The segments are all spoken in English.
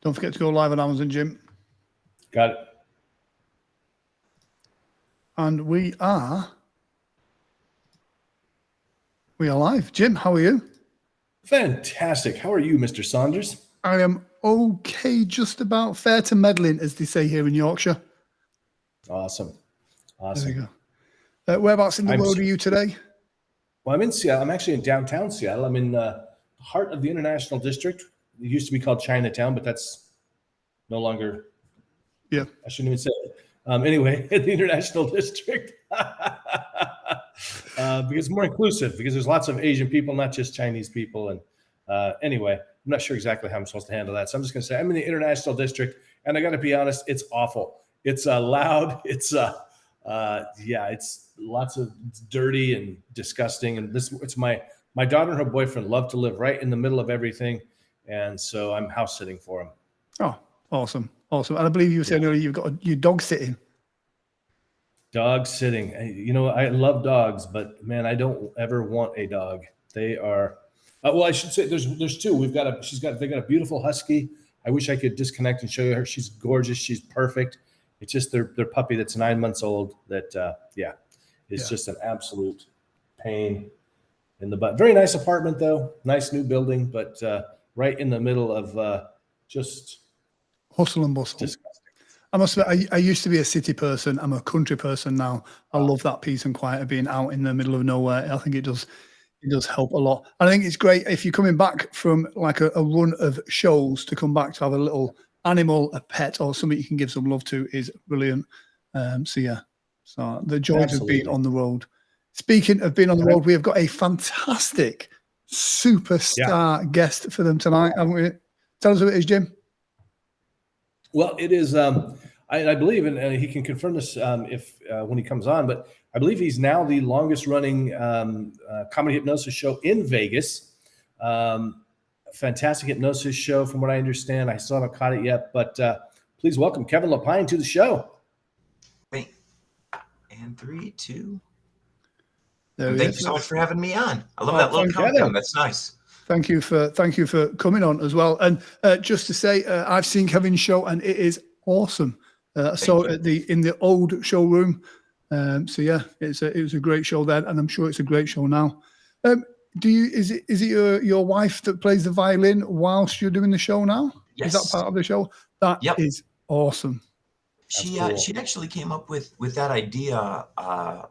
Don't forget to go live on Amazon, Jim. Got it. And we are live. Jim, how are you? Fantastic. How are you, Mr. Saunders? I am okay, just about fair to meddling, as they say here in Yorkshire. Awesome. There we go. Whereabouts in the world are you today? Well, I'm in Seattle. I'm actually in downtown Seattle. I'm in the heart of the International District. It used to be called Chinatown, but that's no longer. Yeah. I shouldn't even say it. Anyway, in the International District. Because it's more inclusive, because there's lots of Asian people, not just Chinese people. And anyway, I'm not sure exactly how I'm supposed to handle that. So I'm just going to say I'm in the International District, and I got to be honest, it's awful. It's loud. It's it's dirty and disgusting. And it's my daughter and her boyfriend love to live right in the middle of everything, and so I'm house sitting for them. Oh, awesome. And I believe you were saying earlier you've got your dog sitting. Dog sitting. You know, I love dogs, but man, I don't ever want a dog. They are. Well, I should say there's two. They got a beautiful husky. I wish I could disconnect and show you her. She's gorgeous. She's perfect. It's just their puppy that's 9 months old. It's just an absolute pain in the butt. Very nice apartment though. Nice new building, but right in the middle of just hustle and bustle. Disgusting. I must admit, I used to be a city person. I'm a country person now. I love that peace and quiet of being out in the middle of nowhere. I think it does help a lot. I think it's great if you're coming back from like a run of shows to come back to have a little animal, a pet, or something you can give some love to is brilliant. So the joys of being on the road. Speaking of being on the road, we have got a fantastic superstar guest for them tonight, haven't we? Tell us who it is, Jim. Well, it is. I believe, and he can confirm this if when he comes on, but I believe he's now the longest running comedy hypnosis show in Vegas. Fantastic hypnosis show, from what I understand. I still haven't caught it yet, but please welcome Kevin Lapine to the show. Wait, and 3, 2. Thank you so much for having me on. I love that little countdown. That's nice. Thank you for coming on as well. And just to say, I've seen Kevin's show and it is awesome. So in the old showroom. It was a great show then, and I'm sure it's a great show now. Is it your wife that plays the violin whilst you're doing the show now? Yes. Is that part of the show? That is awesome. She actually came up with that idea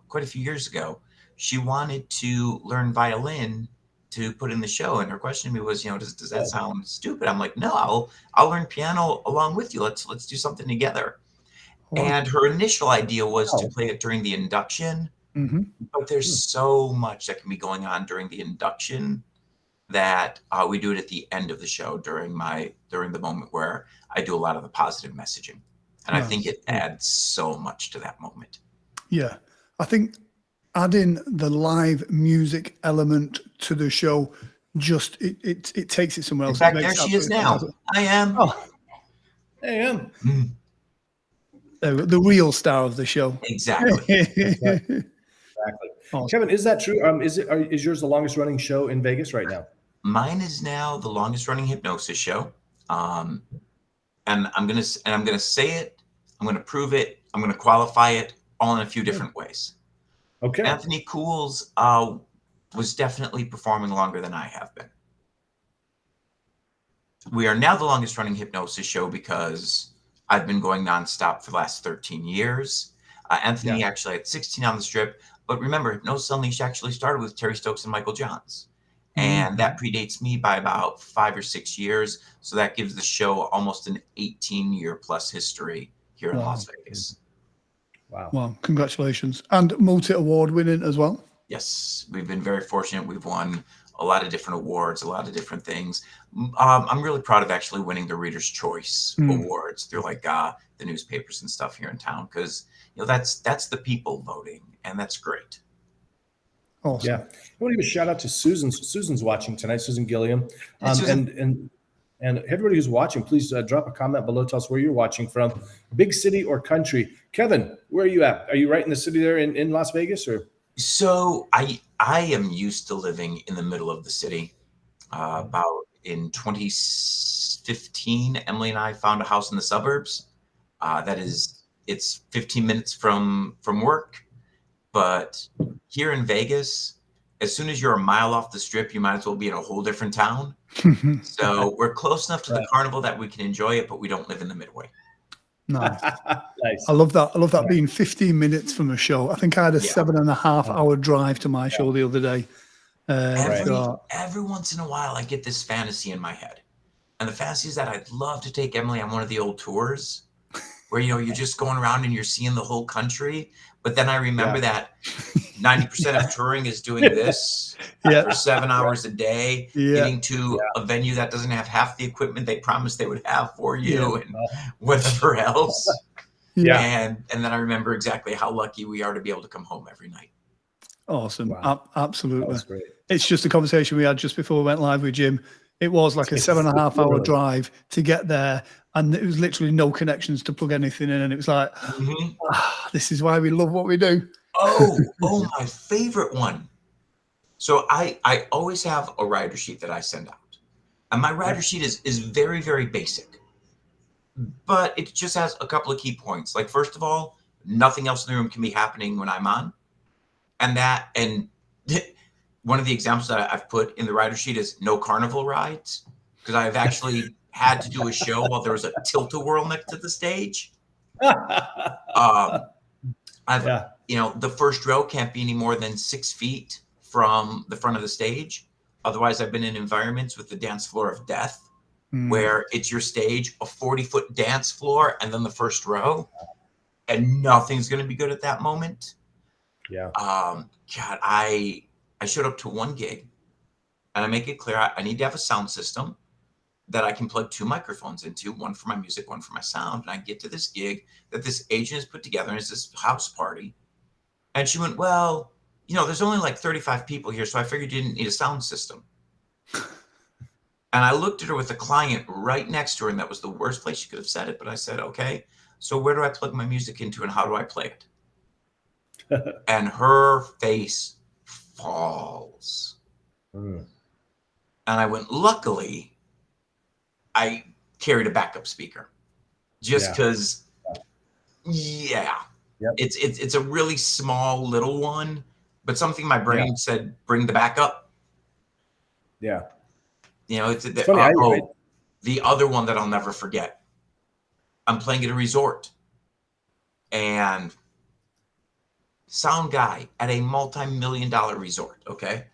quite a few years ago. She wanted to learn violin to put in the show, and her question to me was, does that sound stupid? I'm like, no, I'll learn piano along with you. Let's do something together. Wow. And her initial idea was to play it during the induction, but there's so much that can be going on during the induction that we do it at the end of the show during the moment where I do a lot of the positive messaging, and I think it adds so much to that moment. Yeah, I think adding the live music element to the show just it takes it somewhere else. In fact, there she is now. I am. I am. The real star of the show. Exactly. Exactly. Awesome. Kevin, is that true? Is yours the longest running show in Vegas right now? Mine is now the longest running hypnosis show. And I'm gonna say it. I'm gonna prove it. I'm gonna qualify it all in a few different ways. Okay. Anthony Cools was definitely performing longer than I have been. We are now the longest running hypnosis show because I've been going nonstop for the last 13 years. Anthony actually had 16 on the strip. But remember, Hypnosis Unleashed actually started with Terry Stokes and Michael Johns. And that predates me by about 5 or 6 years. So that gives the show almost an 18-year plus history here in Las Vegas. Wow. Well, congratulations. And multi-award winning as well. Yes, we've been very fortunate. We've won a lot of different awards, a lot of different things. I'm really proud of actually winning the Reader's Choice Awards through like the newspapers and stuff here in town, because that's the people voting, and that's great. Awesome. Yeah, I want to give a shout out to Susan. Susan's watching tonight, Susan Gilliam, and everybody who's watching, please drop a comment below. Tell us where you're watching from, big city or country. Kevin, where are you at? Are you right in the city there in Las Vegas, or? So I am used to living in the middle of the city. in 2015, Emily and I found a house in the suburbs. It's 15 minutes from work, but here in Vegas, as soon as you're a mile off the strip, you might as well be in a whole different town. So we're close enough to the carnival that we can enjoy it, but we don't live in the Midway. Nice. Nice. I love that. I love that being 15 minutes from a show. I think I had a 7.5 hour drive to my show the other day. Every once in a while, I get this fantasy in my head. And the fantasy is that I'd love to take Emily on one of the old tours where, you're just going around and you're seeing the whole country. But then I remember that 90% of touring is doing this for 7 hours a day, getting to a venue that doesn't have half the equipment they promised they would have for you and whatever else. And then I remember exactly how lucky we are to be able to come home every night. Awesome. Absolutely. That's great. It's just a conversation we had just before we went live with Jim. It was like a 7.5 hour drive to get there, and it was literally no connections to plug anything in. And it was like, this is why we love what we do. Oh, my favorite one. So I always have a rider sheet that I send out. And my rider sheet is very, very basic. But it just has a couple of key points. Like, first of all, nothing else in the room can be happening when I'm on. And one of the examples that I've put in the rider sheet is no carnival rides, because I've actually had to do a show while there was a tilt-a-whirl next to the stage. The first row can't be any more than 6 feet from the front of the stage. Otherwise, I've been in environments with the dance floor of death, where it's your stage, a 40-foot dance floor, and then the first row, and nothing's going to be good at that moment. God, I showed up to one gig, and I make it clear I need to have a sound system that I can plug 2 microphones into, one for my music, one for my sound. And I get to this gig that this agent has put together, and it's this house party. And she went, well, there's only like 35 people here, so I figured you didn't need a sound system. And I looked at her with a client right next to her, and that was the worst place she could have said it. But I said, okay, so where do I plug my music into, and how do I play it? And her face falls. And I went, luckily, I carried a backup speaker just because, it's a really small little one, but something my brain said, bring the backup. It's funny, the other one that I'll never forget. I'm playing at a resort, and sound guy at a multi-million-dollar resort, okay?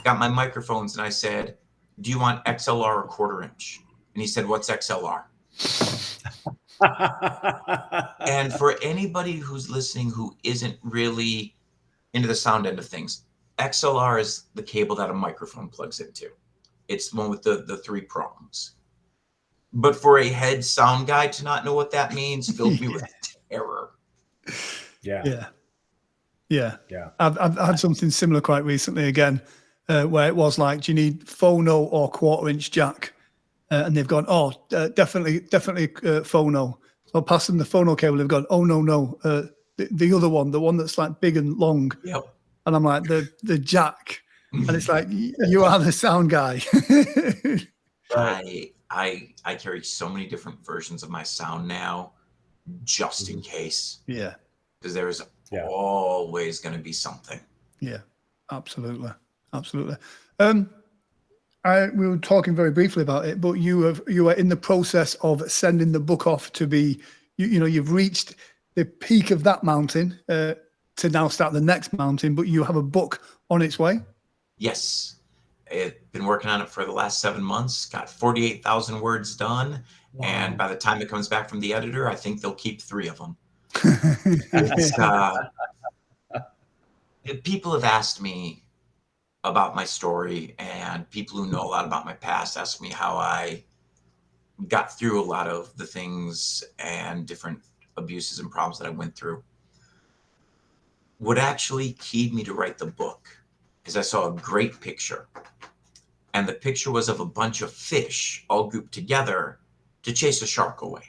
Got my microphones, and I said, do you want XLR or quarter inch? And he said, what's XLR? And for anybody who's listening who isn't really into the sound end of things, XLR is the cable that a microphone plugs into. It's the one with the 3 prongs. But for a head sound guy to not know what that means filled me with terror. I've had something similar quite recently again, where it was like, do you need phono or quarter inch jack? And they've gone, definitely phono. So I passed them the phono cable. They've gone, no, the other one, the one that's like big and long. And I'm like, the jack. And it's like, you are the sound guy. I carry so many different versions of my sound now, just in case. Because there's always going to be something. Absolutely. We were talking very briefly about it, but you are in the process of sending the book off to be, you've reached the peak of that mountain to now start the next mountain, but you have a book on its way. Yes. I've been working on it for the last 7 months, got 48,000 words done. Wow. And by the time it comes back from the editor, I think they'll keep 3 of them. People have asked me about my story, and people who know a lot about my past ask me how I got through a lot of the things and different abuses and problems that I went through. What actually keyed me to write the book is I saw a great picture, and the picture was of a bunch of fish all grouped together to chase a shark away.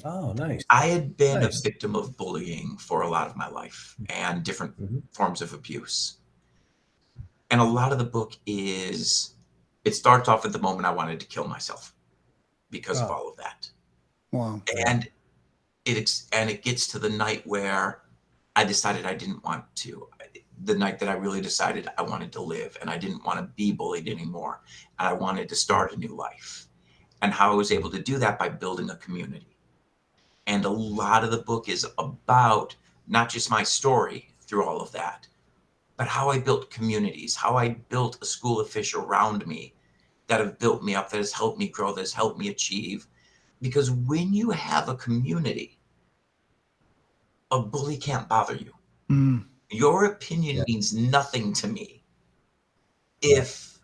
Oh, nice. I had been a victim of bullying for a lot of my life and different forms of abuse. And a lot of the book is It starts off at the moment I wanted to kill myself because of Wow. all of that. Wow. And it gets to the night where I decided I didn't want to. The night that I really decided I wanted to live and I didn't want to be bullied anymore. And I wanted to start a new life. And how I was able to do that by building a community. And a lot of the book is about not just my story through all of that, but how I built communities, how I built a school of fish around me that have built me up, that has helped me grow, that has helped me achieve. Because when you have a community, a bully can't bother you. Mm. Your opinion means nothing to me if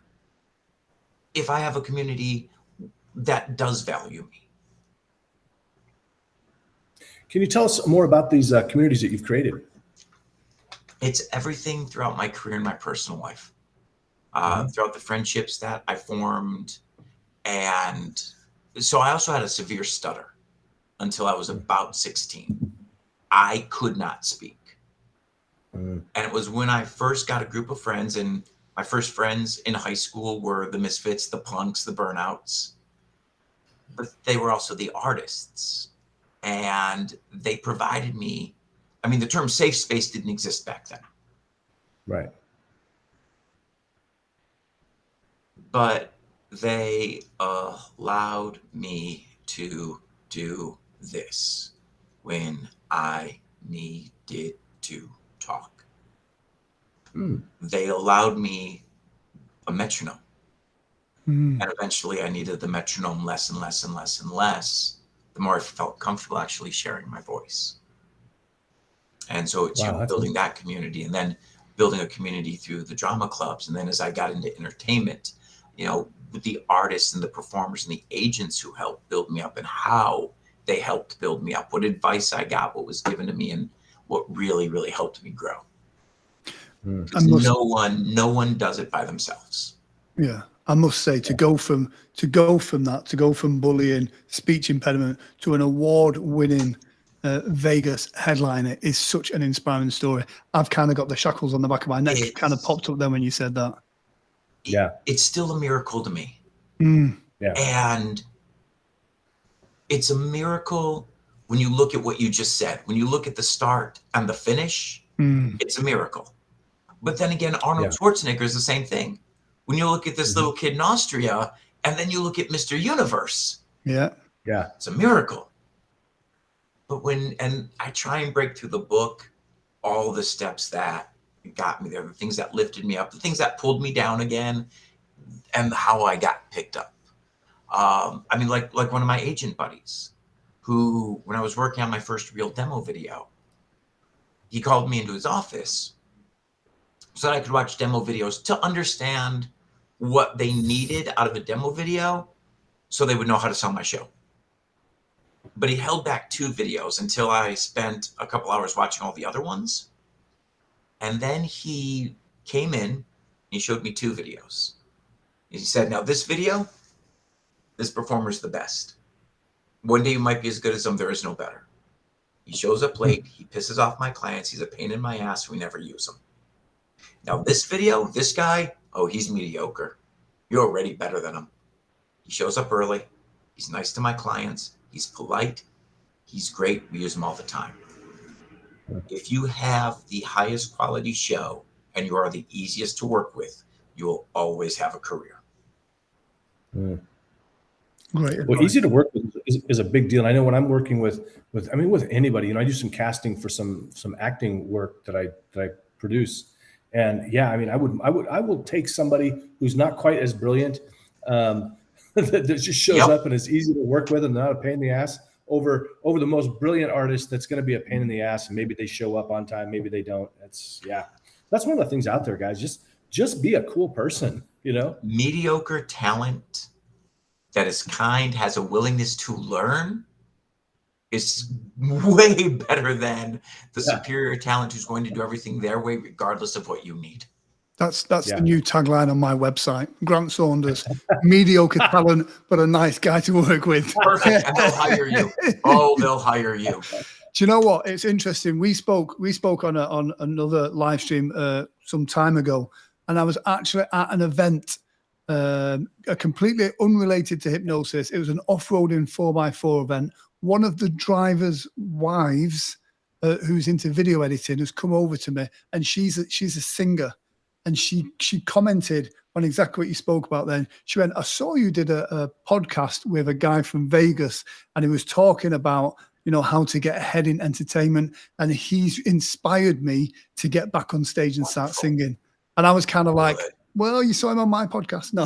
I have a community that does value me. Can you tell us more about these communities that you've created? It's everything throughout my career and my personal life, throughout the friendships that I formed. And so I also had a severe stutter until I was about 16. I could not speak. And it was when I first got a group of friends, and my first friends in high school were the misfits, the punks, the burnouts, but they were also the artists. And they provided me, I mean, the term safe space didn't exist back then. Right. But they allowed me to do this when I needed to talk. They allowed me a metronome. And eventually I needed the metronome less and less and less and less, the more I felt comfortable actually sharing my voice. And so it's building that community, and then building a community through the drama clubs. And then as I got into entertainment, with the artists and the performers and the agents who helped build me up, and how they helped build me up, what advice I got, what was given to me, and what really, really helped me grow. Because no one does it by themselves. Yeah. I must say, to go from bullying, speech impediment, to an award-winning Vegas headliner is such an inspiring story. I've kind of got the shackles on the back of my neck kind of popped up then when you said that. Yeah. It's still a miracle to me. Yeah. And it's a miracle when you look at what you just said. When you look at the start and the finish, it's a miracle. But then again, Arnold Schwarzenegger is the same thing. When you look at this little kid in Austria, and then you look at Mr. Universe. Yeah. It's a miracle. But and I try and break through the book, all the steps that got me there, the things that lifted me up, the things that pulled me down again, and how I got picked up. I mean, like one of my agent buddies, who, when I was working on my first real demo video, he called me into his office so that I could watch demo videos to understand what they needed out of a demo video so they would know how to sell my show. But he held back 2 videos until I spent a couple hours watching all the other ones. And then he came in, he showed me 2 videos. He said, now this video, this performer's the best. One day you might be as good as them, there is no better. He shows up late, he pisses off my clients, he's a pain in my ass, we never use him. Now this video, this guy, oh, he's mediocre. You're already better than him. He shows up early, he's nice to my clients, he's polite, he's great, we use him all the time. If you have the highest quality show and you are the easiest to work with, you will always have a career. Great. Well, easy to work with is a big deal. And I know when I'm working with anybody, I do some casting for some acting work that I produce. And yeah, I mean, I will take somebody who's not quite as brilliant, that just shows up and is easy to work with and not a pain in the ass, over the most brilliant artist that's going to be a pain in the ass. And maybe they show up on time, maybe they don't. That's one of the things out there, guys. Just be a cool person, Mediocre talent that is kind, has a willingness to learn, is way better than the superior talent who's going to do everything their way, regardless of what you need. That's the new tagline on my website. Grant Saunders, mediocre talent, but a nice guy to work with. Perfect. And they'll hire you. Oh, they'll hire you. Do you know what? It's interesting. We spoke on another live stream some time ago, and I was actually at an event completely unrelated to hypnosis. It was an off-roading 4x4 event. One of the driver's wives, who's into video editing, has come over to me, and she's a singer, and she commented on exactly what you spoke about then. She went, I saw you did a podcast with a guy from Vegas, and he was talking about, you know, how to get ahead in entertainment, and he's inspired me to get back on stage and start singing. And I was kind of like, well, you saw him on my podcast. No.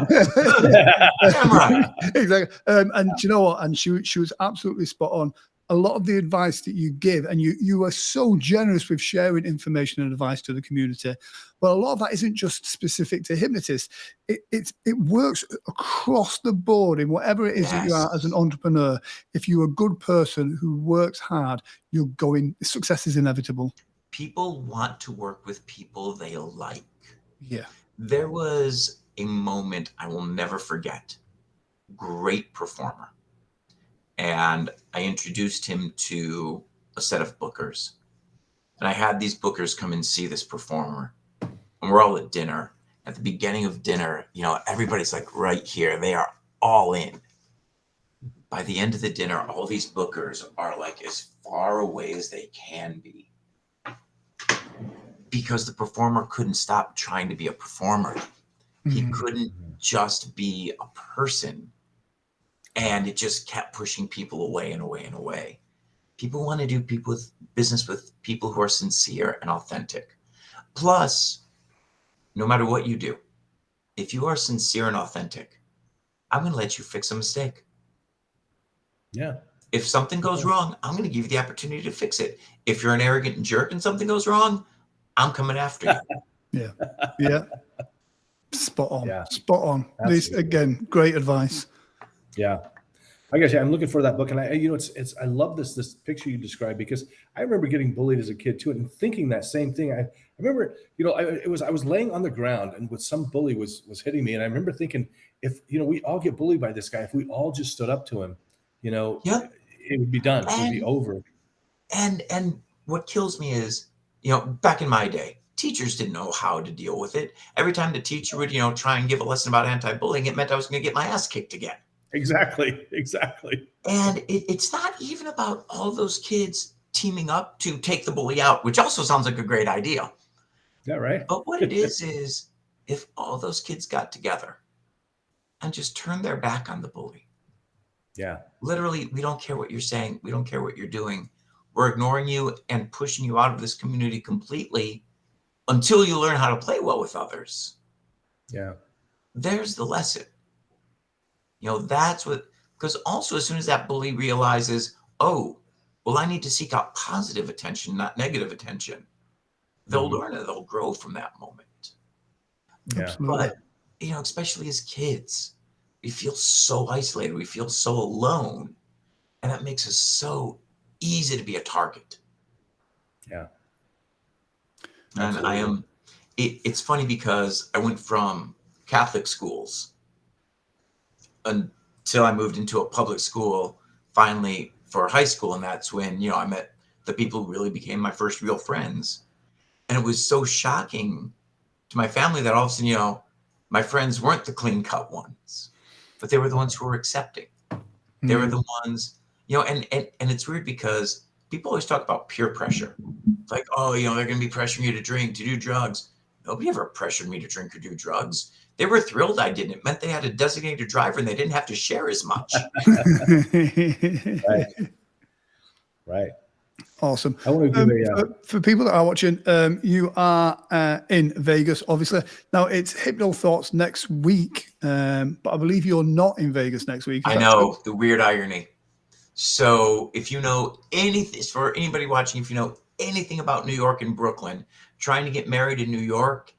Yeah. Damn right. Exactly. And do you know what? And she was absolutely spot on. A lot of the advice that you give, and you are so generous with sharing information and advice to the community, but a lot of that isn't just specific to hypnotists. It works across the board in whatever it is that you are as an entrepreneur. If you're a good person who works hard, success is inevitable. People want to work with people they like. Yeah. There was a moment I will never forget. Great performer. And I introduced him to a set of bookers. And I had these bookers come and see this performer. And we're all at dinner. At the beginning of dinner, you know, everybody's like right here. They are all in. By the end of the dinner, all these bookers are like as far away as they can be. Because the performer couldn't stop trying to be a performer. He couldn't just be a person. And it just kept pushing people away and away and away. People want to do business with people who are sincere and authentic. Plus, no matter what you do, if you are sincere and authentic, I'm going to let you fix a mistake. Yeah. If something goes wrong, I'm going to give you the opportunity to fix it. If you're an arrogant jerk and something goes wrong, I'm coming after you. Yeah. Yeah. Spot on. Yeah. Spot on. This, again, great advice. Yeah. I guess, yeah, I'm looking for that book. And I love this picture you described, because I remember getting bullied as a kid too, and thinking that same thing. I remember, I was laying on the ground, and with some bully was hitting me. And I remember thinking, if, we all get bullied by this guy, if we all just stood up to him, it would be done. It would be over. And what kills me is, back in my day, teachers didn't know how to deal with it. Every time the teacher would, try and give a lesson about anti-bullying, it meant I was going to get my ass kicked again. Exactly. And it's not even about all those kids teaming up to take the bully out, which also sounds like a great idea. Yeah, right. But what it is if all those kids got together and just turned their back on the bully. Yeah. Literally, we don't care what you're saying. We don't care what you're doing. We're ignoring you and pushing you out of this community completely until you learn how to play well with others. Yeah. There's the lesson. That's what, because also as soon as that bully realizes, oh, well, I need to seek out positive attention, not negative attention, they'll learn and they'll grow from that moment. Yeah. But, especially as kids, we feel so isolated. We feel so alone. And that makes us so easy to be a target. Yeah. And it's funny because I went from Catholic schools until I moved into a public school, finally for high school. And that's when, I met the people who really became my first real friends. And it was so shocking to my family that all of a sudden, my friends weren't the clean cut ones, but they were the ones who were accepting. They were the ones, and it's weird because people always talk about peer pressure. It's like, oh, they're going to be pressuring you to drink, to do drugs. Nobody ever pressured me to drink or do drugs. They were thrilled I didn't. It meant they had a designated driver and they didn't have to share as much. Right. Awesome. I want to give for people that are watching, you are in Vegas, obviously. Now, it's Hypno Thoughts next week, but I believe you're not in Vegas next week. I know, the weird irony. So if you know anything, for anybody watching, if you know anything about New York and Brooklyn, trying to get married in New York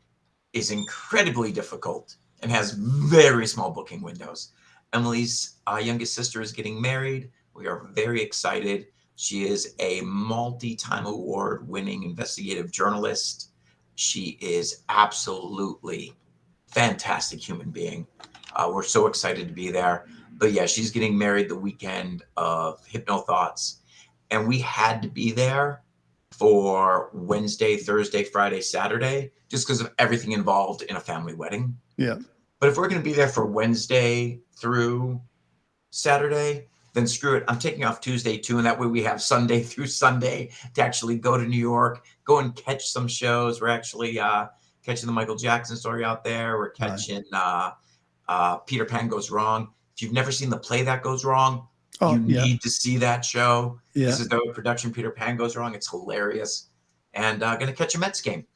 is incredibly difficult and has very small booking windows. Emily's youngest sister is getting married. We are very excited. She is a multi-time award-winning investigative journalist. She is absolutely fantastic human being. We're so excited to be there. But yeah, she's getting married the weekend of Hypno Thoughts. And we had to be there for Wednesday, Thursday, Friday, Saturday, just because of everything involved in a family wedding. Yeah. But if we're going to be there for Wednesday through Saturday, then screw it. I'm taking off Tuesday too. And that way we have Sunday through Sunday to actually go to New York, go and catch some shows. We're actually catching the Michael Jackson story out there. We're catching Peter Pan Goes Wrong. If you've never seen the play That Goes Wrong, you need to see that show. Yeah. This is the production Peter Pan Goes Wrong. It's hilarious. And going to catch a Mets game.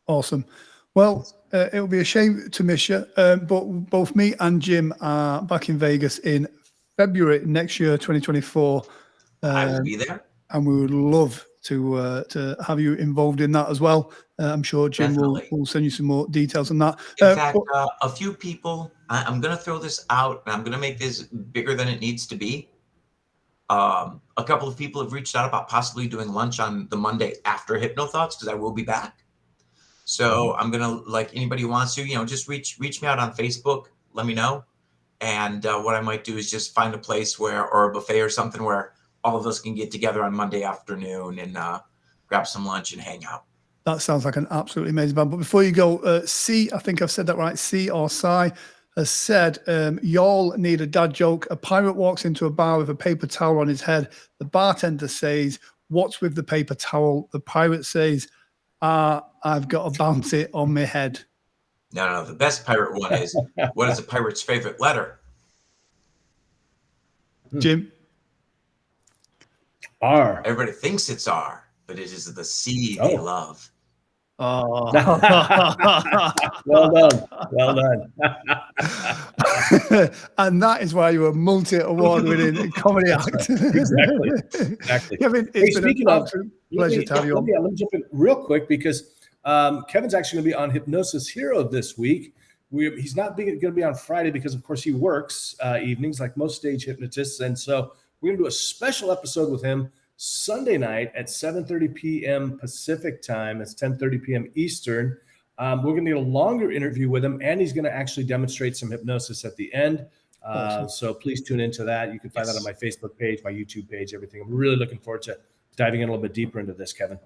Awesome. Well, it will be a shame to miss you, but both me and Jim are back in Vegas in February next year, 2024. I will be there. And we would love to have you involved in that as well. I'm sure Jim will send you some more details on that. In fact, a few people, I'm going to throw this out, and I'm going to make this bigger than it needs to be. A couple of people have reached out about possibly doing lunch on the Monday after Hypnothoughts, because I will be back. So I'm going to, like, anybody who wants to, just reach me out on Facebook. Let me know. And what I might do is just find a place or a buffet or something where all of us can get together on Monday afternoon and grab some lunch and hang out. That sounds like an absolutely amazing band. But before you go, C, I think I've said that right, C or Sai has said, y'all need a dad joke. A pirate walks into a bar with a paper towel on his head. The bartender says, "What's with the paper towel?" The pirate says, "I've got a bounty on my head." No, the best pirate one is, what is a pirate's favorite letter? Jim? R. Everybody thinks it's R, but it is the C they love. Oh. Well done. And that is why you're a multi-award-winning comedy act. Exactly. Kevin, it's been an absolute pleasure to have you on. Let me jump in real quick, because Kevin's actually going to be on Hypnosis Hero this week. He's not going to be on Friday because, of course, he works evenings like most stage hypnotists. And so we're going to do a special episode with him Sunday night at 7:30 p.m. Pacific time. It's 10:30 p.m. Eastern. We're going to get a longer interview with him, and he's going to actually demonstrate some hypnosis at the end. Awesome. So please tune into that. You can find that on my Facebook page, my YouTube page, everything. I'm really looking forward to diving in a little bit deeper into this, Kevin.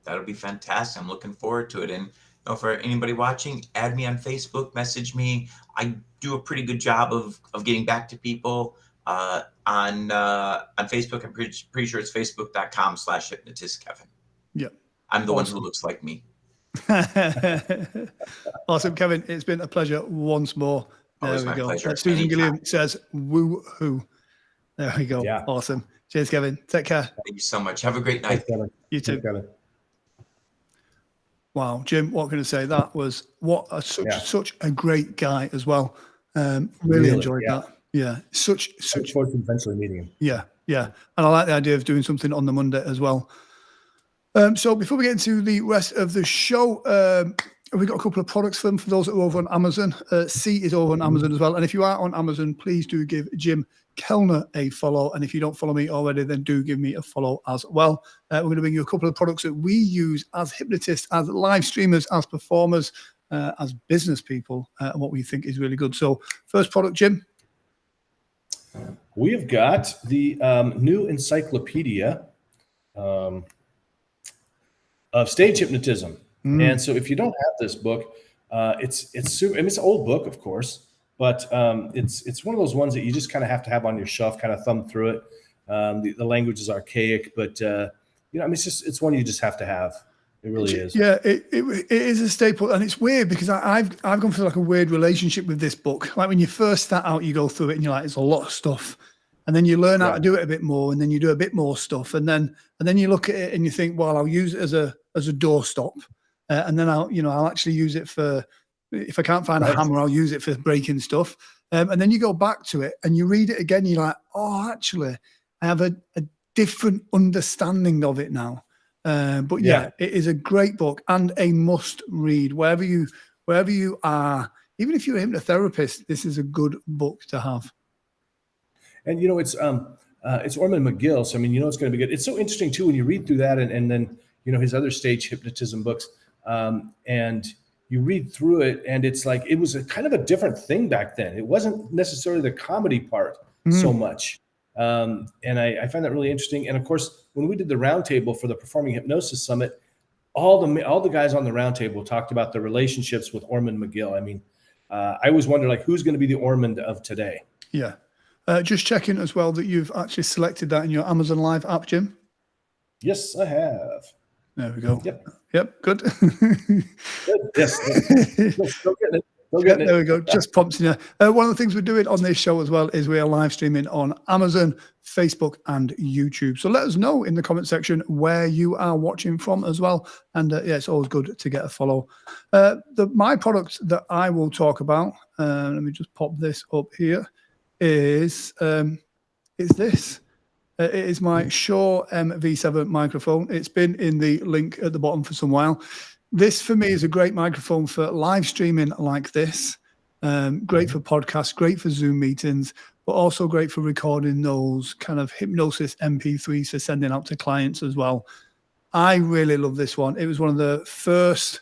That'll be fantastic. I'm looking forward to it. And for anybody watching, add me on Facebook, message me. I do a pretty good job of getting back to people on Facebook. I'm pretty sure it's facebook.com/hypnotist Kevin. Yeah. I'm the one who looks like me. Awesome, Kevin. It's been a pleasure once more. Always my pleasure. Susan Gilliam says, "Woo hoo." There we go. Yeah. Awesome. Cheers, Kevin. Take care. Thank you so much. Have a great night. Thanks, you too. Kevin. Wow, Jim, what can I say? That was such a great guy as well. Really enjoyed that. Yeah, such. Look forward to eventually meeting him. Yeah, and I like the idea of doing something on the Monday as well. So before we get into the rest of the show, we've got a couple of products for them for those that are over on Amazon. C is over on Amazon as well. And if you are on Amazon, please do give Jim Kellner a follow. And if you don't follow me already, then do give me a follow as well. We're going to bring you a couple of products that we use as hypnotists, as live streamers, as performers, as business people, and what we think is really good. So first product, Jim. We have got the new encyclopedia of stage hypnotism. And so if you don't have this book, it's super, I mean, it's an old book, of course, but it's one of those ones that you just kind of have to have on your shelf, kind of thumb through it. The language is archaic, but I mean, it's one you just have to have. It really is. Yeah, it is a staple, and it's weird because I've gone through like a weird relationship with this book. Like when you first start out, you go through it and you're like, it's a lot of stuff, and then you learn how to do it a bit more, and then you do a bit more stuff, and then you look at it and you think, well, I'll use it as a doorstop, and then I'll actually use it for, if I can't find a hammer, I'll use it for breaking stuff, and then you go back to it and you read it again, you're like, oh, actually, I have a different understanding of it now. But it is a great book and a must read wherever you are. Even if you're a hypnotherapist, this is a good book to have. And it's Orman McGill, so I mean, it's going to be good. It's so interesting too when you read through that, and then his other stage hypnotism books, and you read through it, and it's like it was a kind of a different thing back then. It wasn't necessarily the comedy part so much. And I find that really interesting. And of course, when we did the roundtable for the Performing Hypnosis Summit, all the guys on the roundtable talked about the relationships with Orman McGill. I mean, I always wonder, like, who's going to be the Ormond of today? Yeah. Just checking as well that you've actually selected that in your Amazon Live app, Jim. Yes, I have. There we go. Yep. Good. Good. Yes. Still getting it. There we go. Just prompting you. One of the things we're doing on this show as well is we are live streaming on Amazon, Facebook, and YouTube. So let us know in the comment section where you are watching from as well. And yeah, it's always good to get a follow. My product that I will talk about, let me just pop this up here, is this. It is my Shure MV7 microphone. It's been in the link at the bottom for some while. This for me is a great microphone for live streaming like this. Great for podcasts, great for Zoom meetings, but also great for recording those kind of Hypnosis MP3s for sending out to clients as well. I really love this one. It was one of the first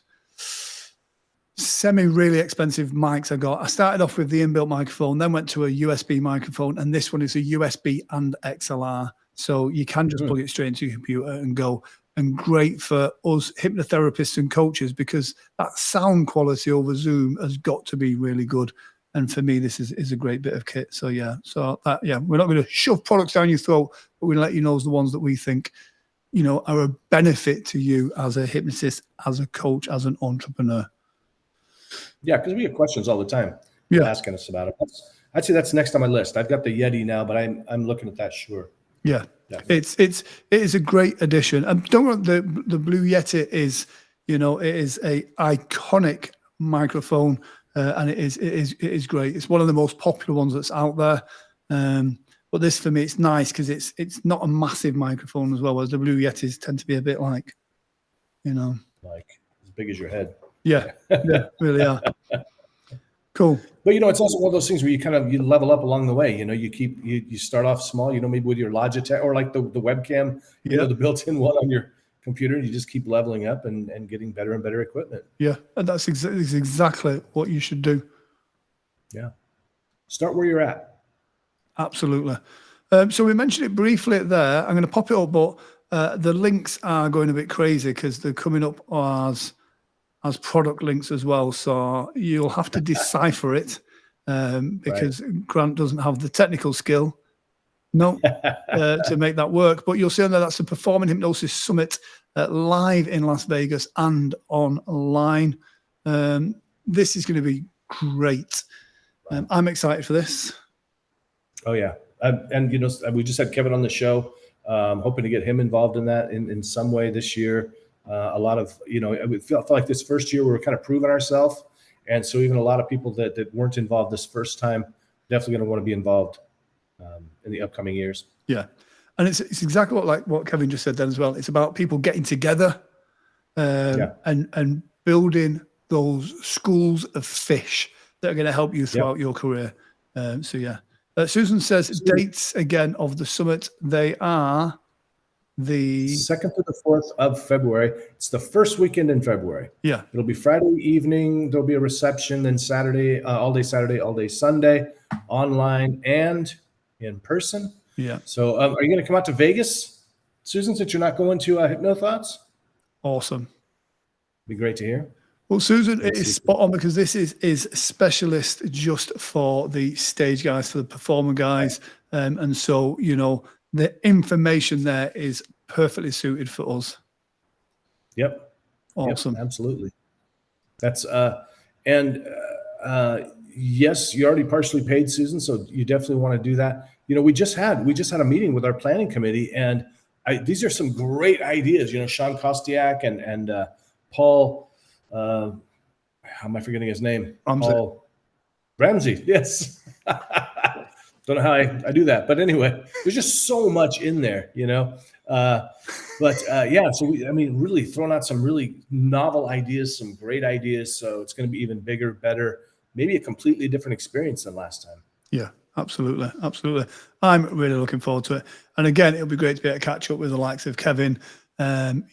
really expensive mics I got. I started off with the inbuilt microphone, then went to a USB microphone, and this one is a USB and XLR. So you can just plug it straight into your computer and go. And great for us hypnotherapists and coaches, because that sound quality over Zoom has got to be really good. And for me, this is a great bit of kit. So yeah, we're not going to shove products down your throat, but we'll let you know the ones that we think, are a benefit to you as a hypnotist, as a coach, as an entrepreneur. Yeah, because we get questions all the time asking us about it. I'd say that's next on my list. I've got the Yeti now, but I'm looking at that Shure. Yeah, it is a great addition. And don't worry, the Blue Yeti is, it is a iconic microphone, and it is great. It's one of the most popular ones that's out there. But this for me, it's nice because it's not a massive microphone as well, whereas the Blue Yetis tend to be a bit like, like as big as your head. Yeah, really are. Cool. But it's also one of those things where you level up along the way. You start off small, maybe with your Logitech or like the webcam, the built-in one on your computer, and you just keep leveling up and getting better and better equipment. Yeah, and that's exactly what you should do. Yeah. Start where you're at. Absolutely. So we mentioned it briefly there. I'm going to pop it up, but the links are going a bit crazy because they're coming up as product links as well. So you'll have to decipher it because Grant doesn't have the technical skill to make that work. But you'll see on there that's the Performing Hypnosis Summit live in Las Vegas and online. This is going to be great. I'm excited for this. Oh, yeah. And we just had Kevin on the show. Hoping to get him involved in that in some way this year. A lot of, it felt like this first year we were kind of proving ourselves. And so even a lot of people that weren't involved this first time, definitely going to want to be involved in the upcoming years. Yeah. And it's exactly what Kevin just said then as well. It's about people getting together and building those schools of fish that are going to help you throughout your career. Susan says dates again of the summit. They are the 2nd to the 4th of February. It's the first weekend in February. Yeah. It'll be Friday evening. There'll be a reception, then Saturday, all day Sunday, online and in person. Yeah. So are you going to come out to Vegas, Susan, since you're not going to HypnoThoughts? Awesome. Be great to hear. Well, Susan, it is spot on because this is specialist just for the stage guys, for the performer guys. And so, the information there is perfectly suited for us. Yep. Awesome. Yep, absolutely. That's yes, you already partially paid, Susan, so you definitely want to do that. We just had a meeting with our planning committee, and these are some great ideas. Sean Kostiak and Paul. How am I forgetting his name? Paul Ramsey. Yes. Don't know how I do that, but anyway, there's just so much in there, So really throwing out some really novel ideas, some great ideas. So it's going to be even bigger, better, maybe a completely different experience than last time. Yeah, absolutely. I'm really looking forward to it. And again, it'll be great to be able to catch up with the likes of Kevin,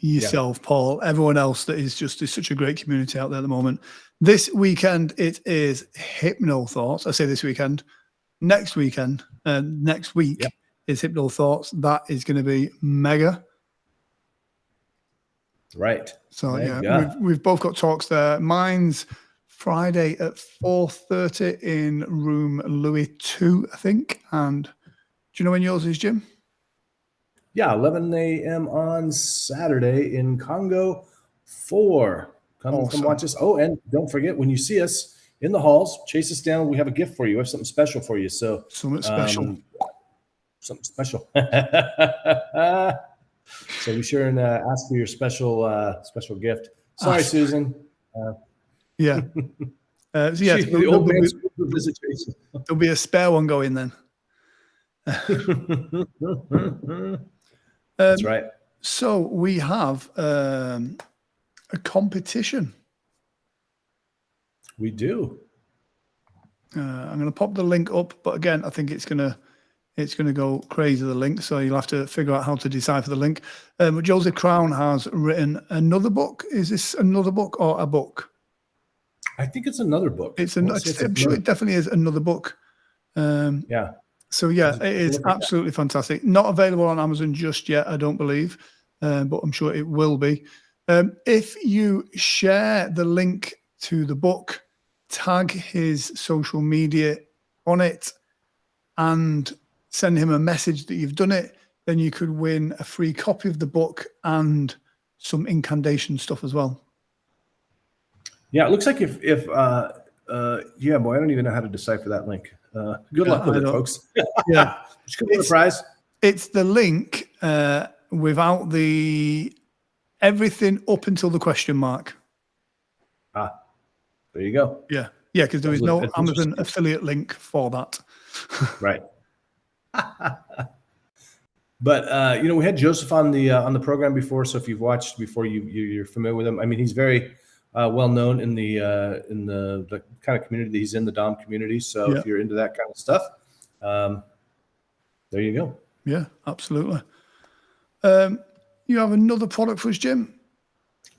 yourself, Paul, everyone else that is such a great community out there at the moment. This weekend, it is Hypno Thoughts. I say this weekend. Next week is Hypno Thoughts. That is going to be mega. Right. So we've both got talks there. Mine's Friday at 4:30 in room Louis 2, I think. And do you know when yours is, Jim? Yeah, 11 a.m. on Saturday in Congo 4. Come Awesome. watch us. Oh, and don't forget, when you see us in the halls, chase us down. We have a gift for you. We have something special for you. So Something special. Something special. So be sure and ask for your special gift. Sorry, Susan. Yeah. So yeah, The old man's visitation. there'll be a spare one going then. That's right. So we have a competition. We do. I'm going to pop the link up, but again, I think it's going to go crazy, the link. So you'll have to figure out how to decipher the link. But Joseph Crown has written another book. Is this another book or a book? I think it's another book. I'm sure it definitely is another book. Yeah. So yeah, it is absolutely fantastic. Not available on Amazon just yet, I don't believe, but I'm sure it will be. If you share the link to the book, tag his social media on it, and send him a message that you've done it, then you could win a free copy of the book and some incantation stuff as well. Yeah, it looks like if yeah, boy, I don't even know how to decipher that link. Good luck with it, folks. Yeah, Which could be a prize. It's the link without the everything up until the question mark. Ah, there you go. Yeah, because there is no Amazon affiliate link for that. Right. But we had Joseph on the program before, so if you've watched before, you're familiar with him. I mean, he's very well known in the kind of community that he's in, the Dom community. So if you're into that kind of stuff, there you go. Yeah, absolutely. You have another product for us, Jim?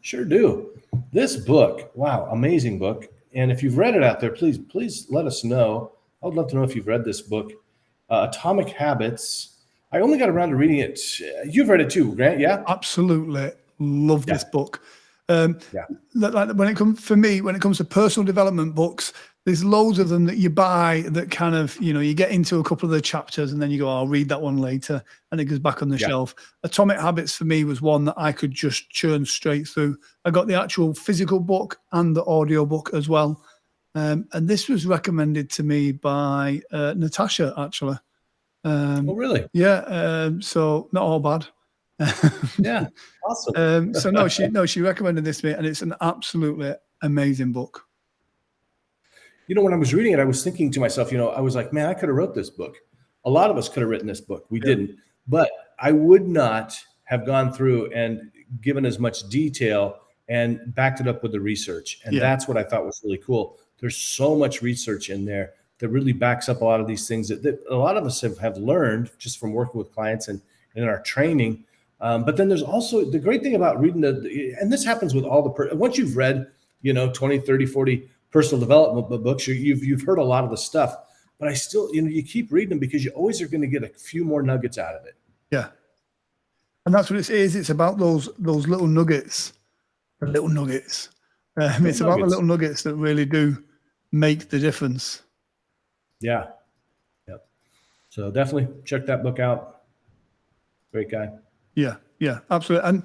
Sure do. This book, wow, amazing book. And if you've read it out there, please let us know. I would love to know if you've read this book, Atomic Habits. I only got around to reading it. You've read it too, Grant, yeah? Absolutely. Love this book. Like when it comes to personal development books, there's loads of them that you buy that kind of, you get into a couple of the chapters and then you go, I'll read that one later, and it goes back on the shelf. Atomic Habits for me was one that I could just churn straight through. I got the actual physical book and the audio book as well. And this was recommended to me by Natasha, actually. Oh, really? Yeah. So not all bad. Yeah. Awesome. So she recommended this to me, and it's an absolutely amazing book. When I was reading it, I was thinking to myself, I was like, man, I could have wrote this book. A lot of us could have written this book. We didn't, but I would not have gone through and given as much detail and backed it up with the research. And that's what I thought was really cool. There's so much research in there that really backs up a lot of these things that a lot of us have learned just from working with clients and in our training. But then there's also the great thing about reading and this happens with all once you've read, 20, 30, 40 personal development books, you've heard a lot of the stuff, but I still, you keep reading them because you always are going to get a few more nuggets out of it. Yeah. And that's what it is. It's about those little nuggets, the little nuggets. It's about the little nuggets that really do make the difference. Yeah. Yep. So definitely check that book out. Great guy. Yeah, absolutely. And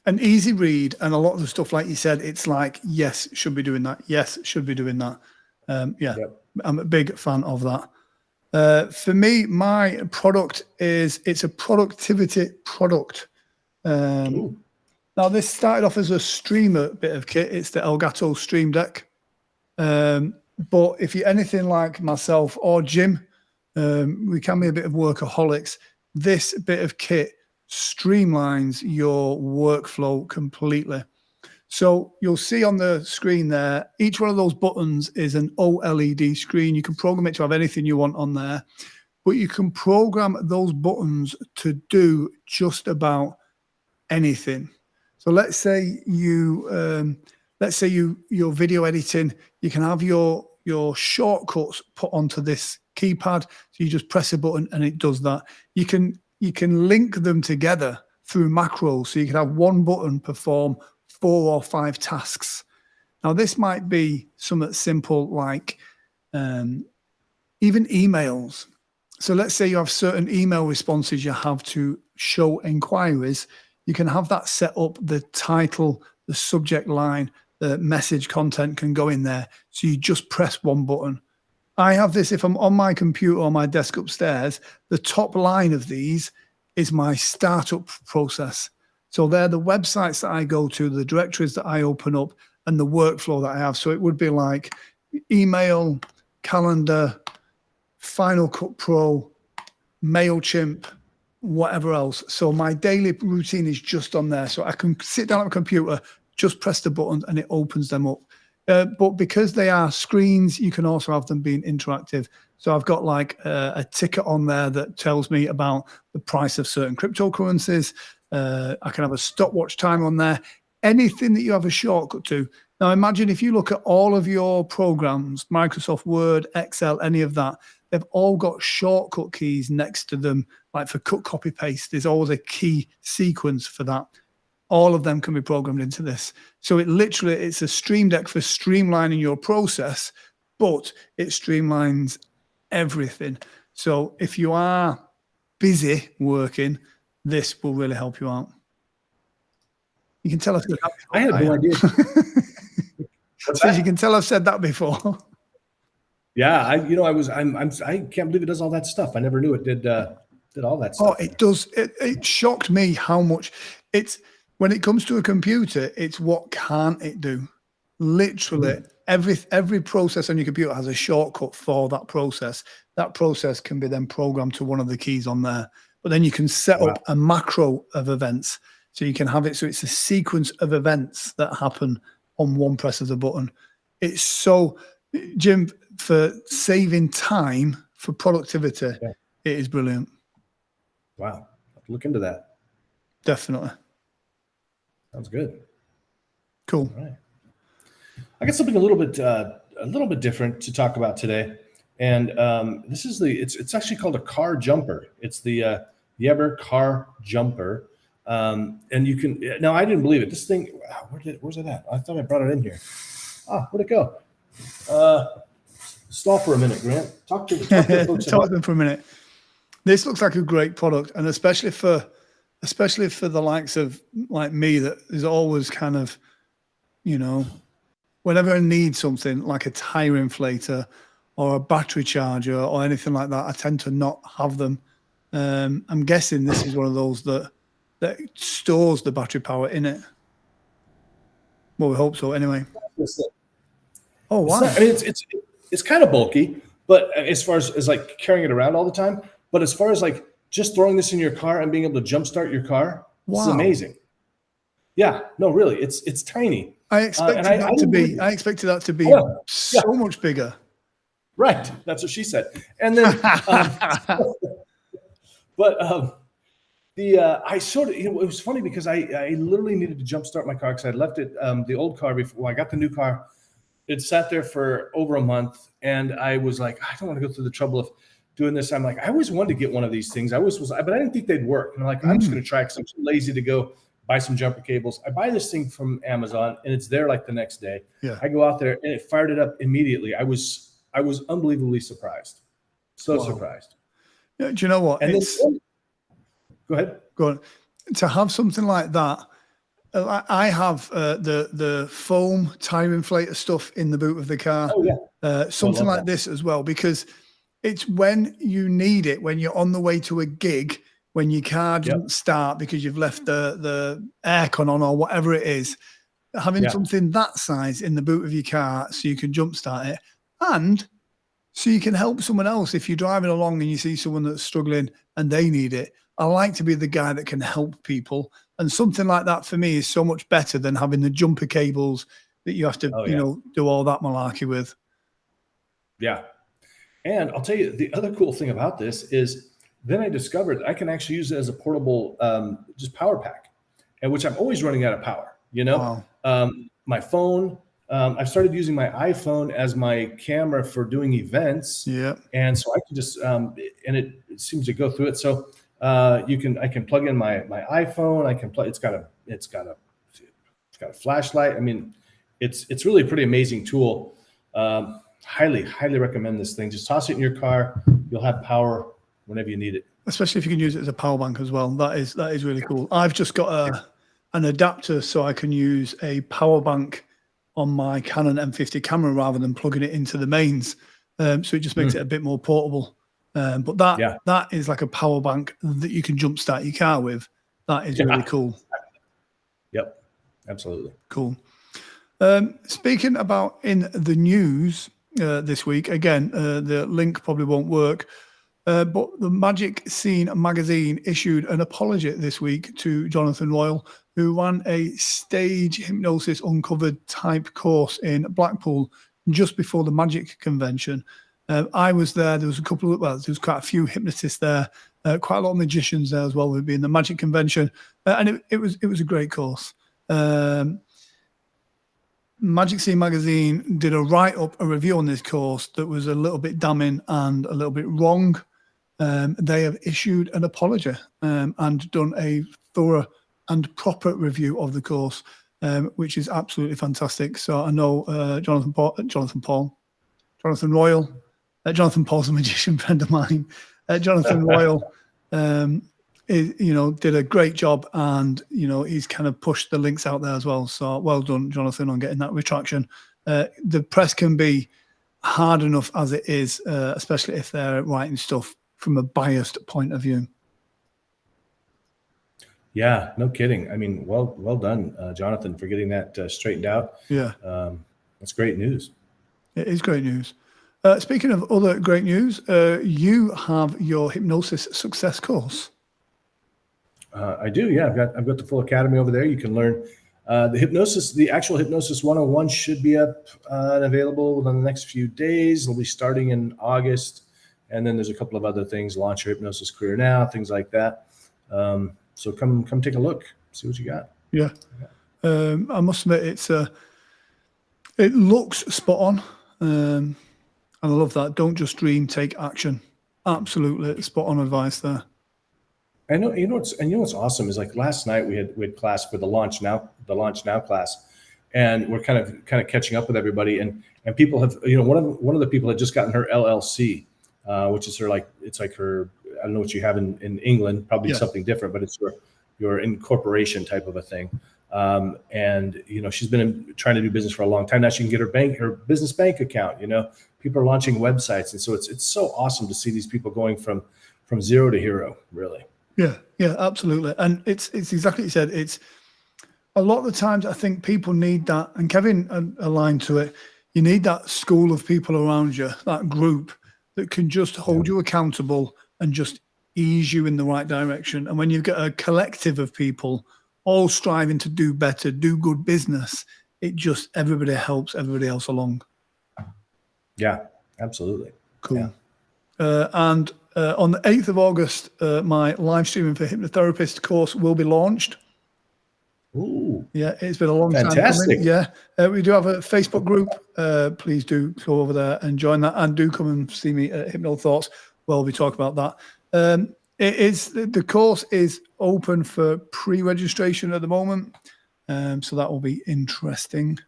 an easy read, and a lot of the stuff, like you said, it's like, yes, should be doing that. Yes, should be doing that. I'm a big fan of that. For me, my product it's a productivity product. Now, this started off as a streamer bit of kit. It's the Elgato Stream Deck. But if you're anything like myself or Jim, we can be a bit of workaholics. This bit of kit streamlines your workflow completely. So you'll see on the screen there, each one of those buttons is an OLED screen. You can program it to have anything you want on there, but you can program those buttons to do just about anything. So let's say you're video editing, you can have your shortcuts put onto this keypad. So you just press a button and it does that. You can link them together through macros. So you can have one button perform 4 or 5 tasks. Now, this might be something simple like even emails. So let's say you have certain email responses you have to show inquiries. You can have that set up, the title, the subject line, the message content can go in there. So you just press one button. I have this, if I'm on my computer or my desk upstairs, the top line of these is my startup process. So they're the websites that I go to, the directories that I open up, and the workflow that I have. So it would be like email, calendar, Final Cut Pro, MailChimp, whatever else. So my daily routine is just on there. So I can sit down at my computer, just press the buttons, and it opens them up. But because they are screens, you can also have them being interactive. So I've got like a ticket on there that tells me about the price of certain cryptocurrencies. I can have a stopwatch time on there. Anything that you have a shortcut to. Now imagine if you look at all of your programs, Microsoft Word, Excel, any of that, they've all got shortcut keys next to them, like for cut, copy, paste. There's always a key sequence for that. All of them can be programmed into this. So it's a Stream Deck for streamlining your process, but it streamlines everything. So if you are busy working, this will really help you out. You can tell I had no idea. Says you can tell I've said that before. Yeah, I can't believe it does all that stuff. I never knew it did all that stuff. Oh, it does. It shocked me how much when it comes to a computer, it's what can't it do? Literally, every process on your computer has a shortcut for that process. That process can be then programmed to one of the keys on there. But then you can set up a macro of events. So you can have it so it's a sequence of events that happen on one press of the button. It's so, Jim, for saving time, for productivity, it is brilliant. Wow. I'll have to look into that. Definitely. Sounds good. Cool. All right. I got something a little bit different to talk about today. And this is it's actually called a car jumper. It's the Yeber car jumper. And you can, now I didn't believe it. This thing, where's it at? I thought I brought it in here. Where'd it go? Stall for a minute, Grant. Talk to the folks. Talk to them for a minute. This looks like a great product, and especially for the likes of like me, that is always kind of, whenever I need something like a tire inflator or a battery charger or anything like that, I tend to not have them. I'm guessing this is one of those that stores the battery power in it. Well, we hope so anyway. Oh, wow. It's kind of bulky, but as far as like carrying it around all the time, but as far as like just throwing this in your car and being able to jumpstart your car, this is amazing. Yeah, no, really, it's tiny. I expected that to be so much bigger. Right, that's what she said. And then, I sort of, it was funny because I literally needed to jumpstart my car because I left it, the old car before I got the new car. It sat there for over a month, and I was like, I don't want to go through the trouble of doing this. I'm like, I always wanted to get one of these things. But I didn't think they'd work. And I'm like, I'm just going to try because I'm too lazy to go buy some jumper cables. I buy this thing from Amazon, and it's there like the next day. Yeah. I go out there, and it fired it up immediately. I was unbelievably surprised. So surprised. Yeah, do you know what? And go ahead. Go on. To have something like that, I have the foam tire inflator stuff in the boot of the car. Oh, yeah. Something like this as well, because it's when you need it, when you're on the way to a gig, when your car doesn't start because you've left the aircon on or whatever it is, having something that size in the boot of your car so you can jumpstart it, and so you can help someone else if you're driving along and you see someone that's struggling and they need it. I like to be the guy that can help people. And something like that for me is so much better than having the jumper cables that you have to, do all that malarkey with. Yeah. And I'll tell you, the other cool thing about this is then I discovered I can actually use it as a portable, just power pack, and which I'm always running out of power, Wow. My phone, I've started using my iPhone as my camera for doing events. Yeah. And so I can just, and it seems to go through it. So, I can plug in my iPhone. I can plug. It's got a flashlight. I mean, it's really a pretty amazing tool. Highly recommend this thing. Just toss it in your car. You'll have power whenever you need it. Especially if you can use it as a power bank as well. That is really cool. I've just got an adapter so I can use a power bank on my Canon M50 camera rather than plugging it into the mains. So it just makes it a bit more portable. But that is like a power bank that you can jumpstart your car with. That is really cool. Yep, absolutely. Cool. Speaking about in the news this week, again, the link probably won't work, but the Magic Scene magazine issued an apology this week to Jonathan Royal, who ran a stage hypnosis uncovered type course in Blackpool just before the Magic convention. I was there. There was there was quite a few hypnotists there, quite a lot of magicians there as well, with being the Magic convention, and it was a great course. Magic Scene magazine did a write-up, a review on this course that was a little bit damning and a little bit wrong. They have issued an apology and done a thorough and proper review of the course, which is absolutely fantastic. So I know Jonathan Royal, Jonathan Paul's a magician friend of mine. Jonathan Royal, did a great job, and he's kind of pushed the links out there as well. So well done, Jonathan, on getting that retraction. The press can be hard enough as it is, especially if they're writing stuff from a biased point of view. Yeah, no kidding. I mean, well done, Jonathan, for getting that straightened out. Yeah, that's great news. It is great news. Speaking of other great news, you have your hypnosis success course. I do, yeah. I've got the full academy over there. You can learn the actual Hypnosis 101 should be up and available within the next few days. It'll be starting in August, and then there's a couple of other things: launch your hypnosis career now, things like that. So come take a look, see what you got. Yeah, I must admit it looks spot on, and I love that. Don't just dream, take action. Absolutely spot on advice there. I know, what's awesome is, like, last night we had class for the launch now class, and we're kind of catching up with everybody, and people have, one of the people had just gotten her LLC, which is it's like her, I don't know what you have in England, probably something different, but it's your incorporation type of a thing. And she's been trying to do business for a long time now. She can get her business bank account. People are launching websites, and so it's so awesome to see these people going from zero to hero, really. Yeah, absolutely. And it's exactly what you said. It's a lot of the times I think people need that, and Kevin aligned to it. You need that school of people around you, that group that can just hold you accountable and just ease you in the right direction. And when you get a collective of people all striving to do better, do good business, everybody helps everybody else along. Yeah, absolutely. Cool. Yeah. And on the 8th of August, my live streaming for hypnotherapist course will be launched. Ooh. Yeah, it's been a long time coming. Yeah, we do have a Facebook group. Please do go over there and join that, and do come and see me at Hypno Thoughts where we talk about that. The course is open for pre-registration at the moment, so that will be interesting.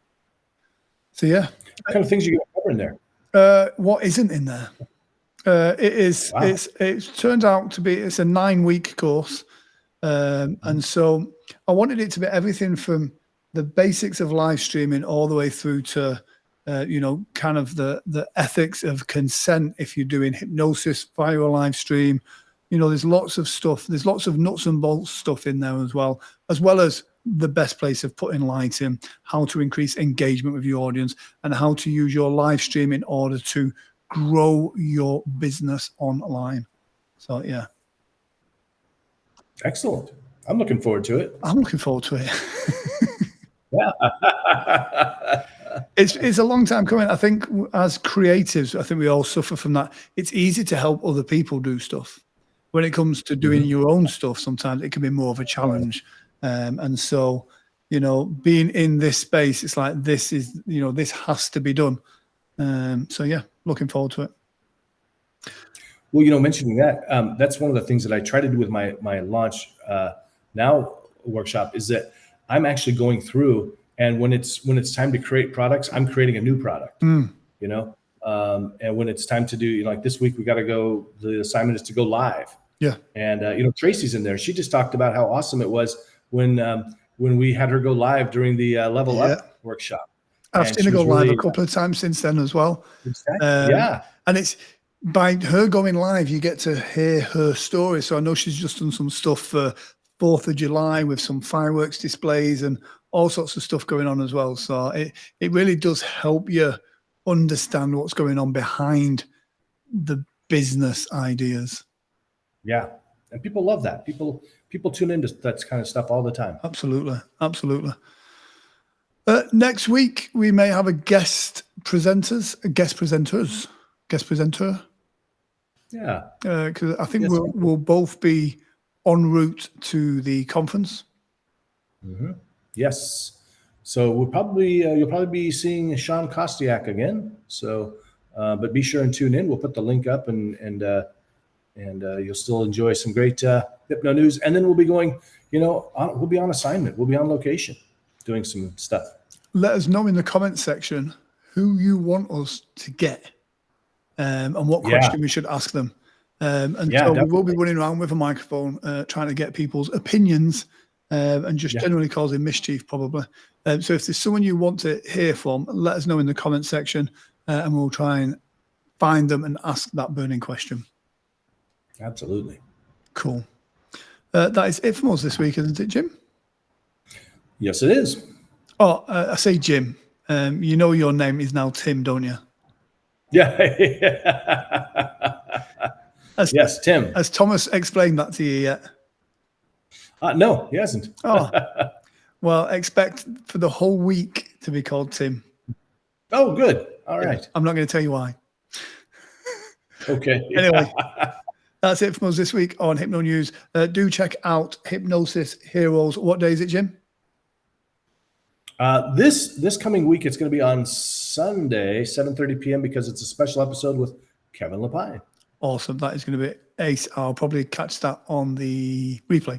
So yeah, what kind of things are you going to cover in there? What isn't in there? It is. Wow. It turns out to be. It's a 9-week course, and so I wanted it to be everything from the basics of live streaming all the way through to, kind of the ethics of consent if you're doing hypnosis via a live stream. There's lots of stuff. There's lots of nuts and bolts stuff in there as well as the best place of putting light in, how to increase engagement with your audience, and how to use your live stream in order to grow your business online. So yeah. Excellent. I'm looking forward to it. I'm looking forward to it. Yeah. It's a long time coming. I think as creatives, I think we all suffer from that. It's easy to help other people do stuff. When it comes to doing your own stuff, sometimes it can be more of a challenge. And so, being in this space, it's like, this is, this has to be done. So yeah, looking forward to it. Well, mentioning that, that's one of the things that I try to do with my launch now workshop, is that I'm actually going through And when it's time to create products, I'm creating a new product. Mm. You know, and when it's time to do, like this week, we got to go. The assignment is to go live. Yeah. And Tracy's in there. She just talked about how awesome it was when we had her go live during the Level Up workshop. I've seen her go live a couple of times since then as well. Yeah. And it's by her going live, you get to hear her story. So I know she's just done some stuff for 4th of July with some fireworks displays and all sorts of stuff going on as well. So it really does help you understand what's going on behind the business ideas. Yeah. And people love that. People tune into that kind of stuff all the time. Absolutely. Absolutely. Next week, we may have a guest presenter. Yeah. Because I think we'll both be en route to the conference. Mm-hmm. Yes. So you'll probably be seeing Sean Kostiak again. So, but be sure and tune in. We'll put the link up and you'll still enjoy some great hypno news. And then we'll be going, we'll be on assignment. We'll be on location doing some stuff. Let us know in the comments section who you want us to get and what question we should ask them. So we will be running around with a microphone trying to get people's opinions and just generally causing mischief probably. So if there's someone you want to hear from, let us know in the comments section and we'll try and find them and ask that burning question. Absolutely. Cool. That is it from us this week, isn't it, Jim? Yes, it is. Oh, I say Jim. You know your name is now Tim, don't you? Yeah. Yes, Tim. Has Thomas explained that to you yet? No, he hasn't. Oh, well, expect for the whole week to be called Tim. Oh, good. All right. I'm not going to tell you why. Okay. Anyway, that's it from us this week on Hypno News. Do check out Hypnosis Heroes. What day is it, Jim? This coming week, it's going to be on Sunday, 7:30 p.m. because it's a special episode with Kevin Lapine. Awesome. That is going to be ace. I'll probably catch that on the replay.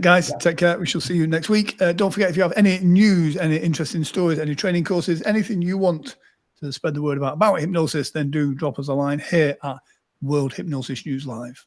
Guys, take care. We shall see you next week. Don't forget, if you have any news, any interesting stories, any training courses, anything you want to spread the word about hypnosis, then do drop us a line here at World Hypnosis News Live.